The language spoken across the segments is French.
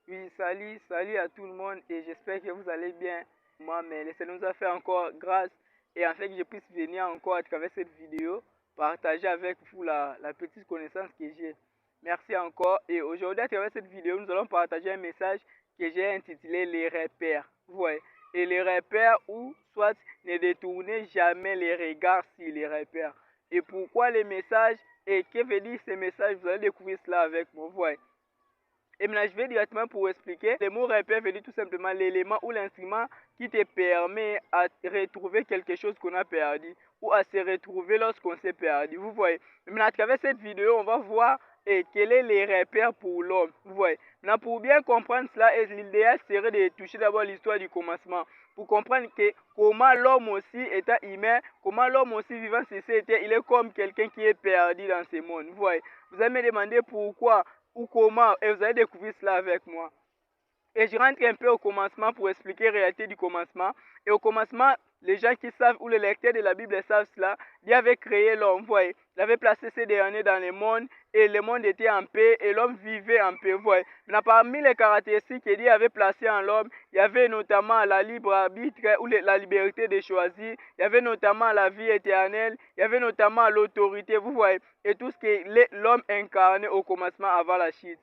Oui, salut à tout le monde et j'espère que vous allez bien. Moi, mais le Seigneur nous a fait encore grâce et en fait que je puisse venir encore à travers cette vidéo partager avec vous la petite connaissance que j'ai. Merci encore et aujourd'hui à travers cette vidéo nous allons partager un message que j'ai intitulé les repères. Ouais. Et les repères ou soit ne détournez jamais les regards sur les repères. Et pourquoi les messages et que veut dire ces messages, vous allez découvrir cela avec moi. Ouais. Et maintenant, je vais directement pour expliquer. Le mot repère veut dire tout simplement l'élément ou l'instrument qui te permet à retrouver quelque chose qu'on a perdu ou à se retrouver lorsqu'on s'est perdu. Vous voyez. Maintenant, à travers cette vidéo, on va voir quels sont les repères pour l'homme. Vous voyez. Maintenant, pour bien comprendre cela, l'idéal serait de toucher d'abord l'histoire du commencement. Pour comprendre que comment l'homme aussi étant humain, comment l'homme aussi vivant sur cette terre, il est comme quelqu'un qui est perdu dans ce monde. Vous voyez. Vous allez me demander pourquoi ou comment, et vous allez découvrir cela avec moi. Et je rentre un peu au commencement pour expliquer la réalité du commencement. Et au commencement, les gens qui savent ou les lecteurs de la Bible savent cela, Dieu avait créé l'homme, voyez. Il avait placé ces derniers dans le monde et le monde était en paix et l'homme vivait en paix, voyez. Mais parmi les caractéristiques que Dieu avait placées en l'homme, il y avait notamment la libre arbitre ou la liberté de choisir, il y avait notamment la vie éternelle, il y avait notamment l'autorité, vous voyez, et tout ce que l'homme incarnait au commencement avant la chute.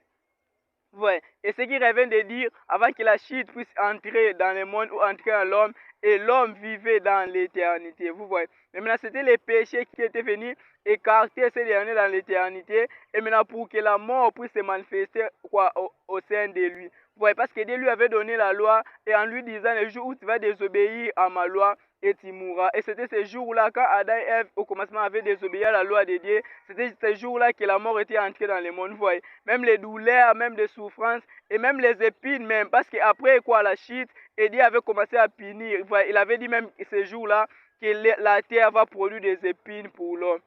Ouais. Et ce qu'il revient de dire, avant que la chute puisse entrer dans le monde ou entrer en l'homme, et l'homme vivait dans l'éternité. Vous voyez. Mais maintenant, c'était les péchés qui étaient venus écarter ces derniers dans l'éternité. Et maintenant, pour que la mort puisse se manifester au sein de lui. Vous voyez, parce que Dieu lui avait donné la loi, et en lui disant, le jour où tu vas désobéir à ma loi, et tu mourras. Et c'était ce jour-là, quand Adam et Ève, au commencement, avaient désobéi à la loi de Dieu, c'était ce jour-là que la mort était entrée dans le monde. Vous voyez, même les douleurs, même les souffrances, et même les épines, même, parce qu'après quoi, la chute, et Dieu avait commencé à punir. Vous voyez, il avait dit même ce jour-là que la terre va produire des épines pour l'homme.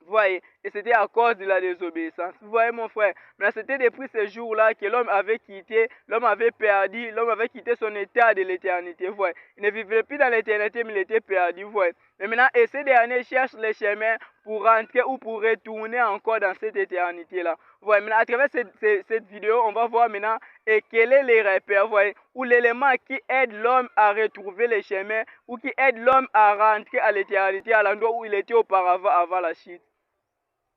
Vous voyez, et c'était à cause de la désobéissance. Vous voyez mon frère, mais c'était depuis ce jour-là que l'homme avait quitté, l'homme avait perdu, l'homme avait quitté son état de l'éternité. Vous voyez, il ne vivait plus dans l'éternité, mais il était perdu. Vous voyez, mais maintenant, et ces derniers cherchent les chemins pour rentrer ou pour retourner encore dans cette éternité-là. Vous voyez, maintenant, à travers cette vidéo, on va voir maintenant et quels sont les repères, vous voyez, ou l'élément qui aide l'homme à retrouver les chemins ou qui aide l'homme à rentrer à l'éternité, à l'endroit où il était auparavant avant la chute.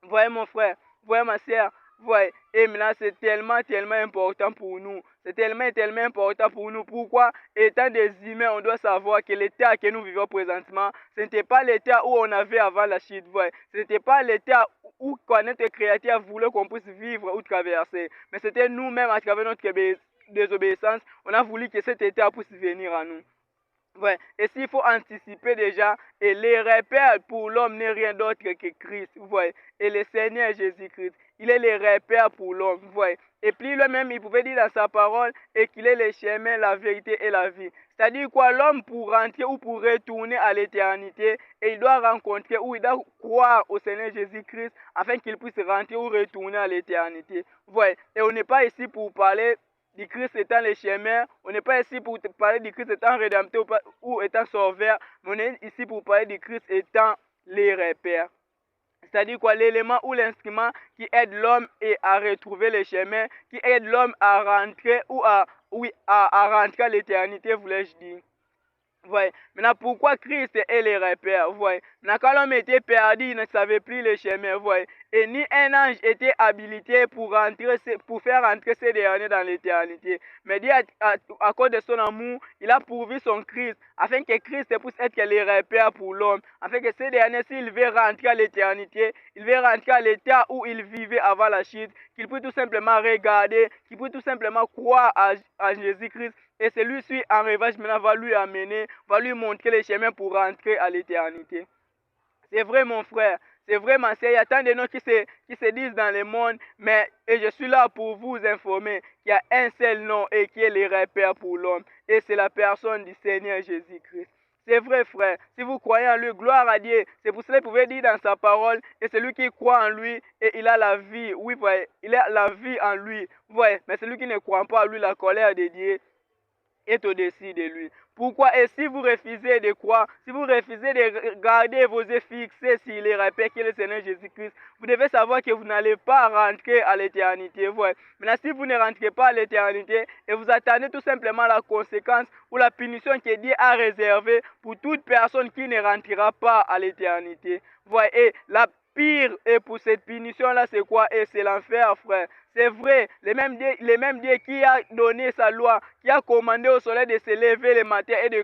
Voyez mon frère, voyez ma soeur, voyez. Et maintenant c'est tellement important pour nous. C'est tellement important pour nous. Pourquoi? Étant des humains, on doit savoir que l'état que nous vivons présentement, ce n'était pas l'état où on avait avant la chute. Voyez. Ce n'était pas l'état où notre Créateur voulait qu'on puisse vivre ou traverser. Mais c'était nous-mêmes à travers notre désobéissance, on a voulu que cet état puisse venir à nous. Ouais. Et s'il faut anticiper déjà, et les repères pour l'homme n'est rien d'autre que Christ, vous voyez. Et le Seigneur Jésus-Christ, il est les repères pour l'homme, vous voyez. Et puis lui-même, il pouvait dire dans sa parole, et qu'il est le chemin, la vérité et la vie. C'est-à-dire quoi, l'homme pour rentrer ou pour retourner à l'éternité, et il doit rencontrer ou il doit croire au Seigneur Jésus-Christ, afin qu'il puisse rentrer ou retourner à l'éternité. Vous voyez. Et on n'est pas ici pour parler du Christ étant le chemin, on n'est pas ici pour parler du Christ étant rédempteur ou étant sauveur, mais on est ici pour parler du Christ étant les repères. C'est-à-dire quoi, l'élément ou l'instrument qui aide l'homme à retrouver le chemin, qui aide l'homme à rentrer ou à rentrer à l'éternité, voulais-je dire. Ouais. Maintenant, pourquoi Christ est les repères? Ouais. Maintenant, quand l'homme était perdu, il ne savait plus le chemin. Ouais. Et ni un ange était habilité pour faire rentrer ces derniers dans l'éternité. Mais Dieu, à cause de son amour, il a pourvu son Christ, afin que Christ puisse être les repères pour l'homme. Afin que ces derniers, s'il veut rentrer à l'éternité, il veut rentrer à l'état où il vivait avant la chute, qu'il peut tout simplement regarder, qu'il peut tout simplement croire à Jésus-Christ. Et celui-ci, en revanche, maintenant, va lui amener, va lui montrer les chemins pour rentrer à l'éternité. C'est vrai, mon frère. C'est vrai, ma sœur. Il y a tant de noms qui se disent dans le monde, mais et je suis là pour vous informer qu'il y a un seul nom et qui est le repère pour l'homme. Et c'est la personne du Seigneur Jésus-Christ. C'est vrai, frère. Si vous croyez en lui, gloire à Dieu. C'est pour cela qu'il pouvait dire dans sa parole, et celui qui croit en lui, et il a la vie. Oui, voyez, il a la vie en lui. Voyez, mais celui qui ne croit pas en lui, la colère de Dieu est au-dessus de lui. Pourquoi? Et si vous refusez de croire, si vous refusez de garder vos yeux fixés sur les repères qui est le Seigneur Jésus-Christ, vous devez savoir que vous n'allez pas rentrer à l'éternité. Ouais. Maintenant, si vous ne rentrez pas à l'éternité et vous attendez tout simplement la conséquence ou la punition que Dieu a réservée pour toute personne qui ne rentrera pas à l'éternité. Ouais. Et la pire et pour cette punition-là, c'est quoi? Et c'est l'enfer, frère. C'est vrai, le même Dieu qui a donné sa loi, qui a commandé au soleil de se lever le matin et de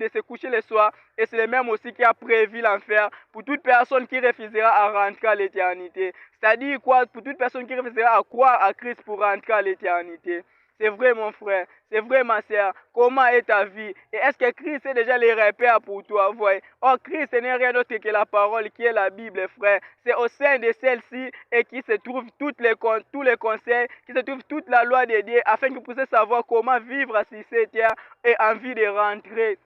se coucher le soir, et c'est le même aussi qui a prévu l'enfer pour toute personne qui refusera à rentrer à l'éternité. C'est-à-dire quoi? Pour toute personne qui refusera à croire à Christ pour rentrer à l'éternité. C'est vrai, mon frère. C'est vrai, ma sœur. Comment est ta vie? Et est-ce que Christ est déjà les repères pour toi? Voyez. Oh, Christ n'est rien d'autre que la parole qui est la Bible, frère. C'est au sein de celle-ci et qui se trouve tous les conseils, qui se trouve toute la loi de Dieu, afin que vous puissiez savoir comment vivre sur cette terre et envie de rentrer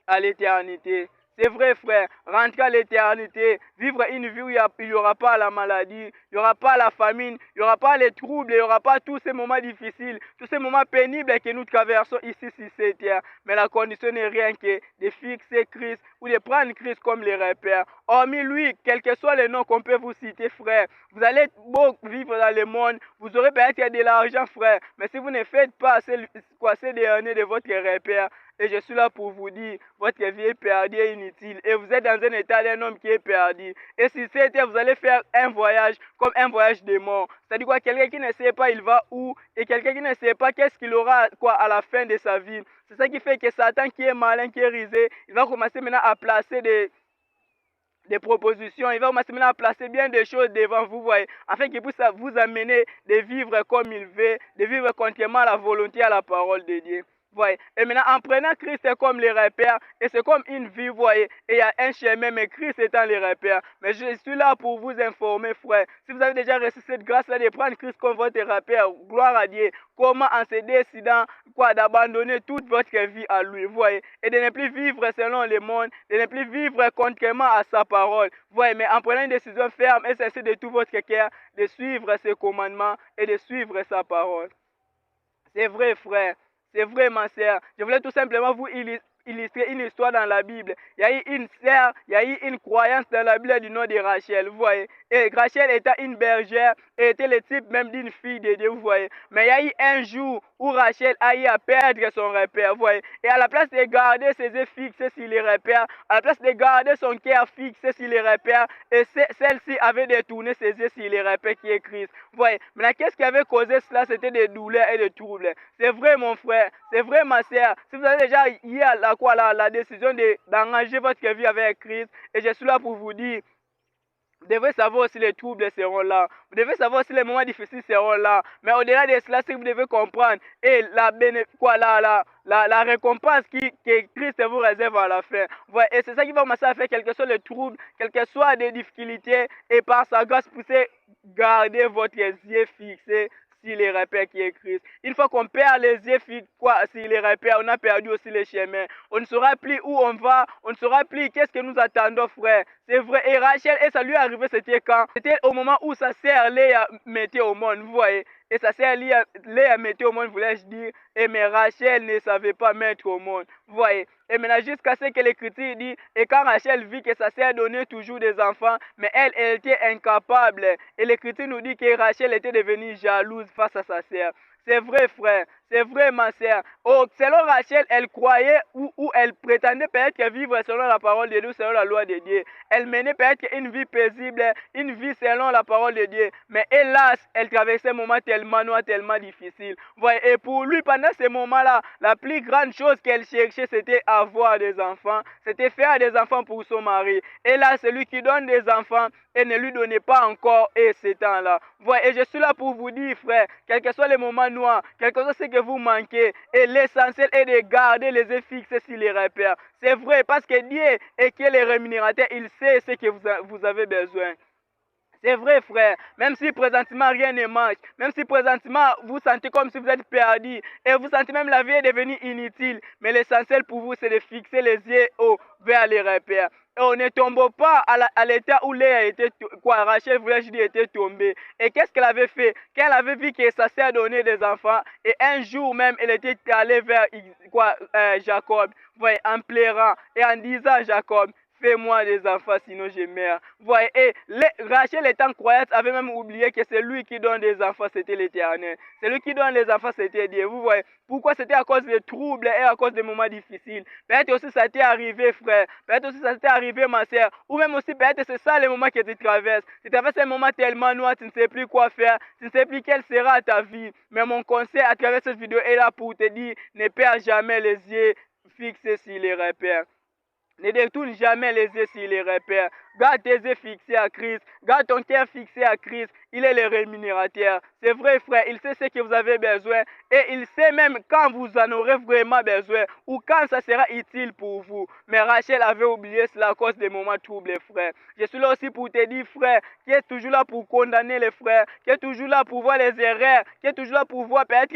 à l'éternité. C'est vrai, frère. Rentrer à l'éternité, vivre une vie où il n'y aura pas la maladie, il n'y aura pas la famine, il n'y aura pas les troubles, il n'y aura pas tous ces moments difficiles, tous ces moments pénibles que nous traversons ici sur cette terre. Mais la condition n'est rien que de fixer Christ ou de prendre Christ comme les repères. Hormis lui, quel que soit le nom qu'on peut vous citer, frère, vous allez beau vivre dans le monde, vous aurez peut-être de l'argent, frère, mais si vous ne faites pas ces derniers de votre repère, et je suis là pour vous dire, votre vie est perdue et inutile. Et vous êtes dans un état d'un homme qui est perdu. Et si c'était, vous allez faire un voyage comme un voyage de mort. C'est-à-dire quoi? Quelqu'un qui ne sait pas il va où. Et quelqu'un qui ne sait pas qu'est-ce qu'il aura quoi à la fin de sa vie. C'est ça qui fait que Satan qui est malin, qui est risé, il va commencer maintenant à placer des propositions, il va commencer maintenant à placer bien des choses devant vous, voyez, afin qu'il puisse vous amener de vivre comme il veut, de vivre contrairement à la volonté, à la parole de Dieu. Voyez. Et maintenant, en prenant Christ, c'est comme les repères, et c'est comme une vie, voyez, et il y a un chemin, mais Christ étant les repères. Mais je suis là pour vous informer, frère. Si vous avez déjà reçu cette grâce-là de prendre Christ comme votre repère, gloire à Dieu, comment en se décidant, d'abandonner toute votre vie à lui, voyez, et de ne plus vivre selon le monde, de ne plus vivre contrairement à sa parole, voyez, mais en prenant une décision ferme et sincère de tout votre cœur, de suivre ses commandements et de suivre sa parole. C'est vrai, frère. C'est vrai, ma sœur. Je voulais tout simplement vous illustrer une histoire dans la Bible. Il y a eu une sœur, il y a eu une croyance dans la Bible du nom de Rachel, vous voyez. Et Rachel était une bergère et était le type même d'une fille de Dieu, vous voyez. Mais il y a eu un jour où Rachel a eu à perdre son repère, vous voyez. Et à la place de garder ses yeux fixés sur les repères, à la place de garder son cœur fixé sur les repères, et celle-ci avait détourné ses yeux sur les repères qui est Christ. Vous voyez. Maintenant, qu'est-ce qui avait causé cela? C'était des douleurs et des troubles. C'est vrai, mon frère. C'est vrai, ma sœur. Si vous avez déjà eu la décision d'engager votre vie avec Christ, et je suis là pour vous dire, vous devez savoir aussi les troubles seront là. Vous devez savoir aussi les moments difficiles seront là. Mais au-delà de cela, ce que vous devez comprendre, et la récompense que Christ vous réserve à la fin. Voilà. Et c'est ça qui va commencer à faire, quels que soient les troubles, quelles que soient les difficultés, et par sa grâce, vous pouvez garder votre yeux fixés sur les repères qui est Christ. Une fois qu'on perd les yeux fixés sur les repères, on a perdu aussi les chemins. On ne saura plus où on va, on ne saura plus qu'est-ce que nous attendons, frère. C'est vrai. Et Rachel, et ça lui est arrivé, c'était quand? C'était au moment où sa sœur Léa mettait au monde, vous voyez. Et sa sœur Léa mettait au monde, voulais-je dire, et mais Rachel ne savait pas mettre au monde, vous voyez. Et maintenant, jusqu'à ce que l'Écriture dit, et quand Rachel vit que sa sœur donnait toujours des enfants, mais elle était incapable. Et l'Écriture nous dit que Rachel était devenue jalouse face à sa sœur. C'est vrai, frère. C'est vrai, ma sœur. Oh, selon Rachel, elle croyait ou elle prétendait peut-être vivre selon la parole de Dieu, selon la loi de Dieu. Elle menait peut-être une vie paisible, une vie selon la parole de Dieu. Mais hélas, elle traversait un moment tellement noir, tellement difficile. Voyez, et pour lui, pendant ces moments-là, la plus grande chose qu'elle cherchait, c'était avoir des enfants. C'était faire des enfants pour son mari. Et là, celui qui donne des enfants et ne lui donnait pas encore et ces temps-là. Voyez, et je suis là pour vous dire, frère, quels que soient les moments noirs, quel que soit ce que vous manquez, et l'essentiel est de garder les yeux fixés sur les repères. C'est vrai, parce que Dieu est qui est le rémunérateur, il sait ce que vous avez besoin. C'est vrai, frère. Même si présentement rien ne marche, même si présentement vous sentez comme si vous êtes perdu, et vous sentez même la vie est devenue inutile, mais l'essentiel pour vous, c'est de fixer les yeux vers les repères. et on ne tombe pas à l'état où Léa était, quoi, Rachel voulait dire était tombée. Et qu'est-ce qu'elle avait fait? Qu'elle avait vu que sa sœur donnait des enfants, et un jour même, elle était allée vers quoi, Jacob, voyez, en pleurant et en disant Jacob, fais-moi des enfants, sinon je meurs. Voyez, et Rachel étant croyante avait même oublié que c'est lui qui donne des enfants, c'était l'Éternel. C'est lui qui donne les enfants, c'était Dieu. Vous voyez, pourquoi c'était à cause des troubles et à cause des moments difficiles. Peut-être aussi ça t'est arrivé, frère. Peut-être aussi ça t'est arrivé, ma soeur. Ou même aussi, peut-être c'est ça les moments que tu traverses. Tu traverses un moment tellement noir, tu ne sais plus quoi faire. Tu ne sais plus quelle sera ta vie. Mais mon conseil à travers cette vidéo est là pour te dire, ne perds jamais les yeux fixés sur les repères. Ne détourne jamais les yeux sur les repères. Garde tes yeux fixés à Christ. Garde ton cœur fixé à Christ. Il est le rémunérateur. C'est vrai, frère. Il sait ce que vous avez besoin. Et il sait même quand vous en aurez vraiment besoin. Ou quand ça sera utile pour vous. Mais Rachel avait oublié cela à cause des moments troubles, frère. Je suis là aussi pour te dire, frère, qui est toujours là pour condamner les frères. Qui est toujours là pour voir les erreurs. Qui est toujours là pour voir peut-être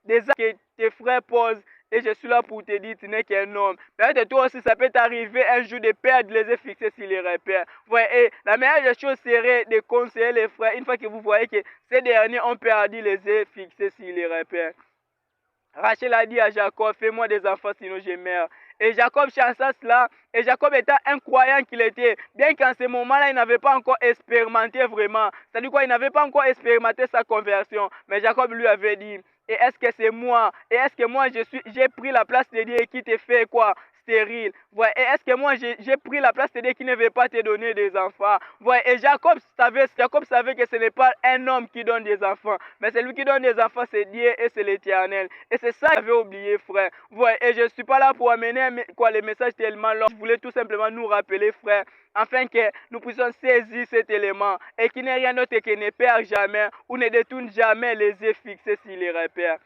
des actes que tes frères posent. Et je suis là pour te dire, tu n'es qu'un homme. Peut-être toi aussi, ça peut t'arriver un jour de perdre les yeux fixés sur les repères. Ouais, et la meilleure des choses serait de conseiller les frères, une fois que vous voyez que ces derniers ont perdu les yeux fixés sur les repères. Rachel a dit à Jacob, fais-moi des enfants, sinon je meurs. Et Jacob chansa cela, et Jacob étant un croyant qu'il était, bien qu'en ce moment-là, il n'avait pas encore expérimenté vraiment. C'est-à-dire quoi, il n'avait pas encore expérimenté sa conversion. Mais Jacob lui avait dit, et est-ce que c'est moi? Et est-ce que moi j'ai pris la place de Dieu qui te fait quoi? Stérile. Ouais. Et est-ce que moi j'ai pris la place de Dieu qui ne veut pas te donner des enfants? Ouais. Et Jacob savait que ce n'est pas un homme qui donne des enfants, mais celui qui donne des enfants, c'est Dieu et c'est l'Éternel. Et c'est ça que j'avais oublié, frère. Ouais. Et je ne suis pas là pour amener quoi, les messages tellement longs. Je voulais tout simplement nous rappeler, frère, afin que nous puissions saisir cet élément et qu'il n'y ait rien d'autre que ne perd jamais ou ne détourne jamais les yeux fixés sur les repères.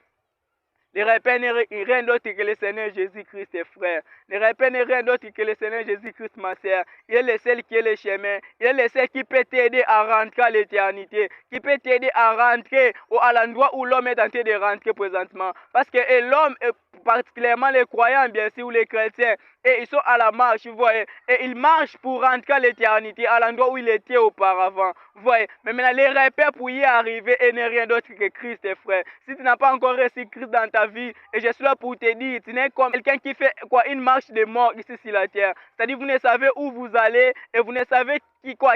Les repères n'est rien d'autre que le Seigneur Jésus-Christ, frère. Les repères n'est rien d'autre que le Seigneur Jésus-Christ, ma sœur. Il est le seul qui est le chemin. Il est le seul qui peut t'aider à rentrer à l'éternité. Qui peut t'aider à rentrer à l'endroit où l'homme est en train de rentrer présentement. Parce que l'homme, particulièrement les croyants, bien sûr, ou les chrétiens, et ils sont à la marche, vous voyez. Et ils marchent pour rentrer à l'éternité, à l'endroit où il était auparavant. Vous voyez. Mais maintenant, les repères pour y arriver n'est rien d'autre que Christ, frère. Si tu n'as pas encore reçu Christ dans ta vie, et je suis là pour te dire, tu n'es comme quelqu'un qui fait quoi, une marche de mort ici sur la terre. C'est-à-dire, vous ne savez où vous allez, et vous ne savez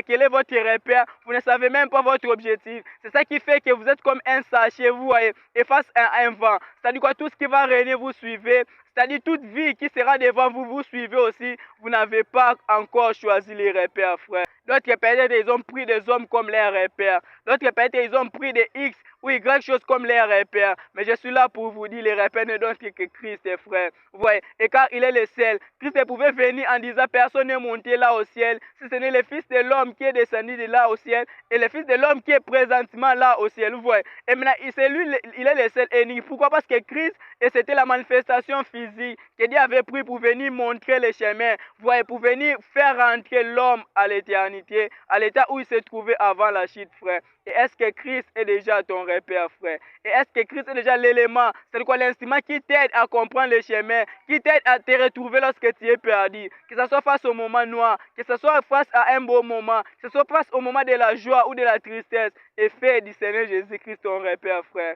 quel est votre repère, vous ne savez même pas votre objectif. C'est ça qui fait que vous êtes comme un sachet, vous voyez, et face à un vent. C'est-à-dire quoi, tout ce qui va régner, vous suivez. C'est-à-dire toute vie qui sera devant vous, vous suivez aussi. Vous n'avez pas encore choisi les repères, frère. D'autres peut-être ils ont pris des hommes comme les repères. D'autres peut-être ils ont pris des X ou Y choses comme les repères. Mais je suis là pour vous dire, les repères ne donnent que Christ, frère. Vous voyez, et car il est le ciel, Christ pouvait venir en disant, personne n'est monté là au ciel. Si ce n'est le Fils de l'homme qui est descendu de là au ciel, et le Fils de l'homme qui est présentement là au ciel. Vous voyez, et maintenant, c'est lui, il est le seul unique. Pourquoi? Parce que Christ, et c'était la manifestation physique que Dieu avait pris pour venir montrer le chemin. Vous voyez, pour venir faire rentrer l'homme à l'éternité, à l'état où il se trouvait avant la chute, frère. Et est-ce que Christ est déjà ton repère, frère? Et est-ce que Christ est déjà l'élément, c'est quoi l'instrument qui t'aide à comprendre le chemin, qui t'aide à te retrouver lorsque tu es perdu? Que ce soit face au moment noir, que ce soit face à un beau moment, que ce soit face au moment de la joie ou de la tristesse, et fais du Seigneur Jésus-Christ ton repère, frère.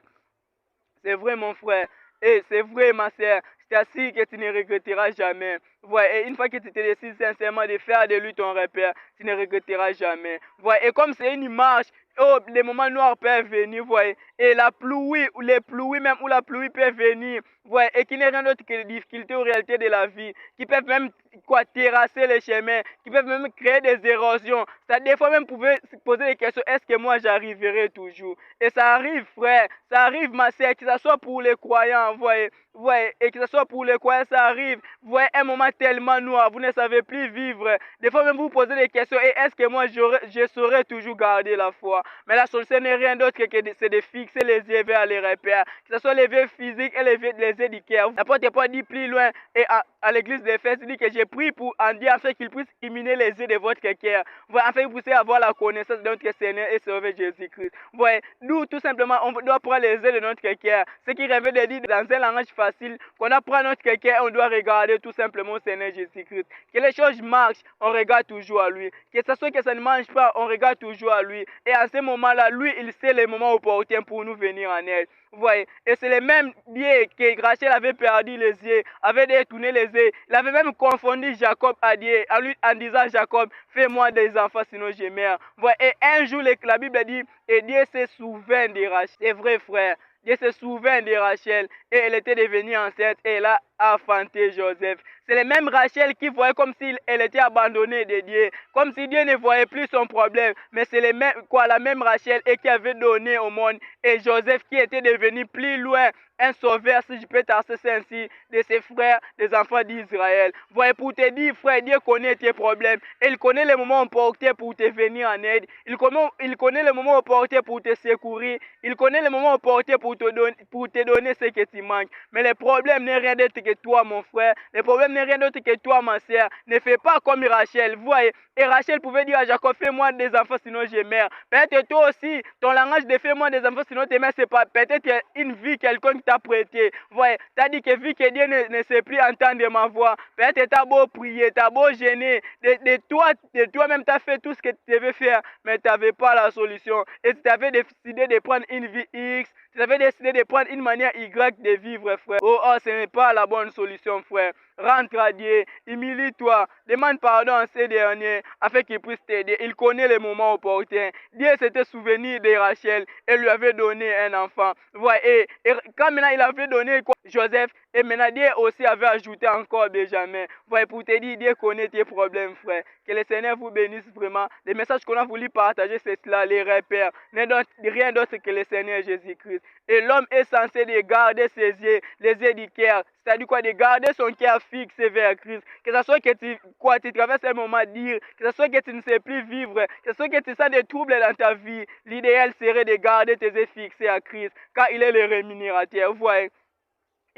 C'est vrai, mon frère. Et c'est vrai, ma soeur. Je t'assure que tu ne regretteras jamais. Ouais, et une fois que tu te décides sincèrement de faire de lui ton repère, tu ne regretteras jamais. Ouais, et comme c'est une marche, oh, les moments noirs peuvent venir, voyez. Et la pluie, ou les pluies même, où la pluie peut venir, ouais, et qui n'est rien d'autre que les difficultés aux réalités de la vie, qui peuvent même quoi, terrasser les chemins, qui peuvent même créer des érosions. Ça, des fois même, vous pouvez se poser des questions, est-ce que moi j'arriverai toujours? Et ça arrive, frère, ça arrive, ma sœur, que ce soit pour les croyants, voyez. Ouais, et que ce soit pour les croyants, ça arrive. Vous voyez un moment tellement noir, vous ne savez plus vivre. Des fois même vous posez des questions, et est-ce que moi je saurais toujours garder la foi? Mais la solution n'est rien d'autre que c'est de fixer les yeux vers les repères. Que ce soit les yeux physiques et les yeux du cœur. La porte n'est pas dit plus loin et à l'église d'Éphèse, il dit que j'ai prié pour en Dieu afin qu'il puisse illuminer les yeux de votre cœur. Voilà, afin que vous puissiez avoir la connaissance de notre Seigneur et Sauveur Jésus-Christ. Voilà, nous, tout simplement, on doit prendre les yeux de notre cœur. Ce qui revient de dire dans un langage facile, qu'on apprend notre cœur, on doit regarder tout simplement au Seigneur Jésus-Christ. Que les choses marchent, on regarde toujours à lui. Que ce soit que ça ne marche pas, on regarde toujours à lui. Et à ce moment-là, lui, il sait les moments opportuns pour nous venir en aide. Vous voyez, et c'est le même Dieu que Rachel avait perdu les yeux, avait détourné les yeux. Il avait même confondu Jacob à Dieu, en disant Jacob, fais-moi des enfants sinon je meurs. Voilà. Et un jour, la Bible dit, et Dieu se souvint de Rachel. C'est vrai, frère. Dieu se souvint de Rachel et elle était devenue enceinte et elle a enfanté Joseph. C'est le même Rachel qui voyait comme si elle était abandonnée de Dieu, comme si Dieu ne voyait plus son problème. Mais c'est la même Rachel et qui avait donné au monde et Joseph qui était devenu plus loin un sauveur, si je peux t'assurer ainsi, de ses frères, des enfants d'Israël. Voyez, pour te dire, frère, Dieu connaît tes problèmes. Et il connaît les moments opportuns pour te venir en aide. Il connaît les moments opportuns pour te secourir. Il connaît les moments opportuns pour te donner ce que tu manques. Mais le problème n'est rien d'autre que toi, mon frère. Le problème n'est rien d'autre que toi, ma soeur. Ne fais pas comme Rachel. Voyez, et Rachel pouvait dire à Jacob, fais-moi des enfants, sinon je meurs. Peut-être toi aussi, ton langage de fais-moi des enfants, sinon tu meurs, c'est pas peut-être une vie, quelqu'un t'a prêté. Voyez, t'as dit que vu que Dieu ne sait plus entendre ma voix, peut-être t'as beau prier, t'as beau gêner, de toi-même t'as fait tout ce que tu devais faire, mais tu n'avais pas la solution. Et tu avais décidé de prendre une vie X, tu avais décidé de prendre une manière Y de vivre, frère. Oh, ce n'est pas la bonne solution, frère. Rentre à Dieu, humilie-toi, demande pardon à ces derniers afin qu'ils puissent t'aider. Il connaît les moments opportuns. Dieu s'était souvenu de Rachel et lui avait donné un enfant. Voilà. Et quand maintenant il avait donné Joseph, et maintenant Dieu aussi avait ajouté encore Benjamin. Voilà, pour te dire, Dieu connaît tes problèmes, frère. Que le Seigneur vous bénisse vraiment. Les messages qu'on a voulu partager, c'est cela, les repères. Rien d'autre que le Seigneur Jésus-Christ. Et l'homme est censé de garder ses yeux, les yeux du cœur. C'est-à-dire quoi? De garder son cœur fixé vers Christ. Que ce soit que tu traverses un moment dire, que ce soit que tu ne sais plus vivre, que ce soit que tu sens des troubles dans ta vie, l'idéal serait de garder tes yeux fixés à Christ, car il est le rémunérateur. Vous voyez?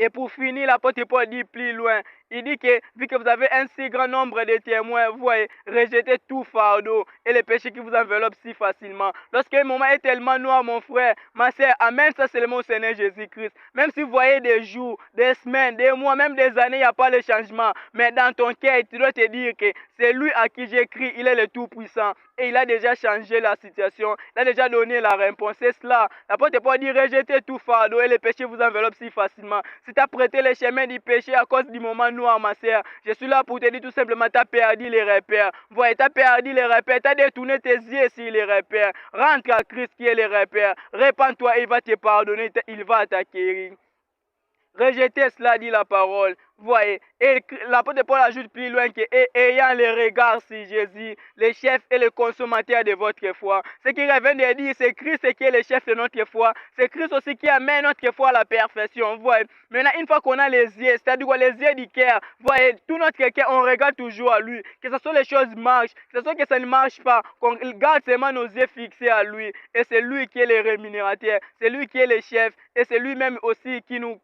Et pour finir, l'apôtre Paul dit plus loin, il dit que vu que vous avez un si grand nombre de témoins, vous voyez, rejetez tout fardeau et les péchés qui vous enveloppent si facilement. Lorsqu'un moment est tellement noir, mon frère, ma soeur, amène ça seulement au Seigneur Jésus-Christ. Même si vous voyez des jours, des semaines, des mois, même des années, il n'y a pas de changement. Mais dans ton cœur, tu dois te dire que c'est lui à qui j'écris, il est le Tout-Puissant. Et il a déjà changé la situation. Il a déjà donné la réponse. C'est cela. L'apôtre Paul dit, rejetez tout fardeau et les péchés vous enveloppent si facilement. Si tu as prêté les chemins du péché à cause du moment noir, ma soeur, je suis là pour te dire tout simplement, tu as perdu les repères. Voilà, tu as perdu les repères. Tu as détourné tes yeux sur les repères. Rentre à Christ qui est les repères. Répands-toi, il va te pardonner, il va t'acquérir. Rejetez cela, dit la parole. Voyez, et l'apôtre Paul ajoute plus loin que, et ayant les regards sur Jésus, le chef et le consommateur de votre foi. Ce qui revient de dire, c'est Christ qui est le chef de notre foi. C'est Christ aussi qui amène notre foi à la perfection. Voyez, maintenant, une fois qu'on a les yeux, c'est-à-dire les yeux du cœur, voyez, tout notre cœur, on regarde toujours à lui. Que ce soit les choses marchent, que ce soit que ça ne marche pas, qu'on garde seulement nos yeux fixés à lui. Et c'est lui qui est le rémunérateur, c'est lui qui est le chef, et c'est lui-même aussi qui nous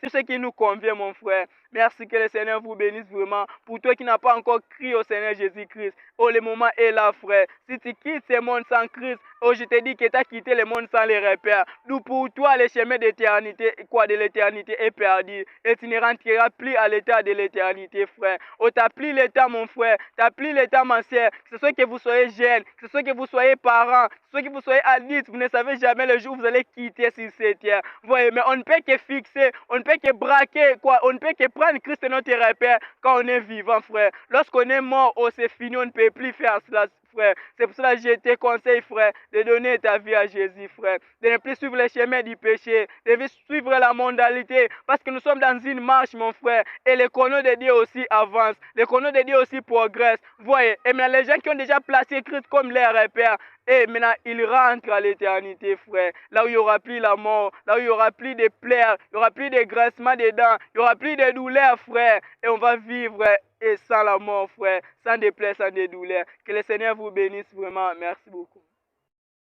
ce qui nous convient, mon frère. Merci, que le Seigneur vous bénisse vraiment. Pour toi qui n'as pas encore crié au Seigneur Jésus-Christ, oh, le moment est là, frère. Si tu quittes ce monde sans Christ, oh, je te dis que tu as quitté le monde sans les repères. D'où pour toi, le chemin d'éternité, de l'éternité est perdu. Et tu ne rentreras plus à l'état de l'éternité, frère. Oh, tu n'as plus l'état, mon frère. Tu n'as plus l'état, ma soeur. Que ce soit que vous soyez jeune, que ce soit que vous soyez parents, que ce soit que vous soyez adultes, vous ne savez jamais le jour où vous allez quitter sur cette terre. Voyez, mais on ne peut que fixer, on ne peut que braquer, on ne peut que prendre Christ notre repère quand on est vivant, frère. Lorsqu'on est mort, oh, c'est fini, on ne peut plus faire cela, frère. C'est pour cela que je te conseille, frère, de donner ta vie à Jésus, frère. De ne plus suivre les chemins du péché, de suivre la mondalité, parce que nous sommes dans une marche, mon frère, et les chronos de Dieu aussi avancent, les chronos de Dieu aussi progressent. Voyez, et maintenant les gens qui ont déjà placé Christ comme leur repère, et maintenant, ils rentrent à l'éternité, frère. Là où il n'y aura plus la mort, là où il n'y aura plus de pleurs, il n'y aura plus de grincements des dents, il n'y aura plus de douleurs, frère. Et on va vivre et sans la mort, frère, sans des plaies, sans des douleurs. Que le Seigneur vous bénisse vraiment. Merci beaucoup.